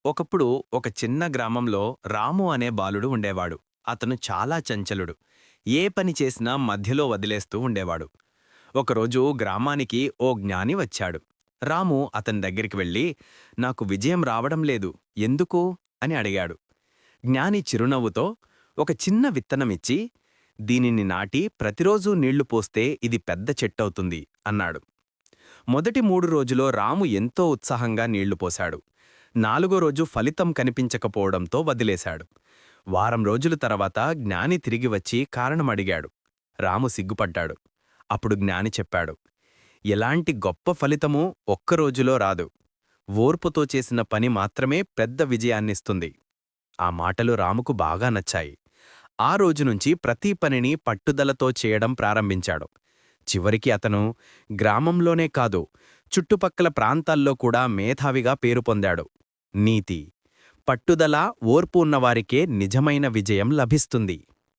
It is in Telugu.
ఒకప్పుడు ఒక చిన్న గ్రామంలో రాము అనే బాలుడు ఉండేవాడు. అతను చాలా చంచలుడు. ఏ పని చేసినా మధ్యలో వదిలేస్తూ ఉండేవాడు. ఒకరోజు గ్రామానికి ఓ జ్ఞాని వచ్చాడు. రాము అతని దగ్గరికి వెళ్ళి, నాకు విజయం రావడం లేదు, ఎందుకు అని అడిగాడు. జ్ఞాని చిరునవ్వుతో ఒక చిన్న విత్తనమిచ్చి, దీనిని నాటి ప్రతిరోజూ నీళ్లు పోస్తే ఇది పెద్ద చెట్టవుతుంది అన్నాడు. మొదటి 3 రోజులో రాము ఎంతో ఉత్సాహంగా నీళ్లు పోశాడు. 4గో రోజు ఫలితం కనిపించకపోవడంతో వదిలేశాడు. వారం రోజుల తర్వాత జ్ఞాని తిరిగి వచ్చి కారణమడిగాడు. రాము సిగ్గుపడ్డాడు. అప్పుడు జ్ఞాని చెప్పాడు, ఎలాంటి గొప్ప ఫలితమూ ఒక్కరోజులో రాదు. ఓర్పుతో చేసిన పని మాత్రమే పెద్ద విజయాన్నిస్తుంది. ఆ మాటలు రాముకు బాగా నచ్చాయి. ఆ రోజునుంచి ప్రతి పనిని పట్టుదలతో చేయడం ప్రారంభించాడు. చివరికి అతను గ్రామంలోనే కాదు, చుట్టుపక్కల ప్రాంతాల్లో కూడా మేధావిగా పేరు పొందాడు. నీతి: పట్టుదల, ఓర్పు ఉన్నవారికే నిజమైన విజయం లభిస్తుంది.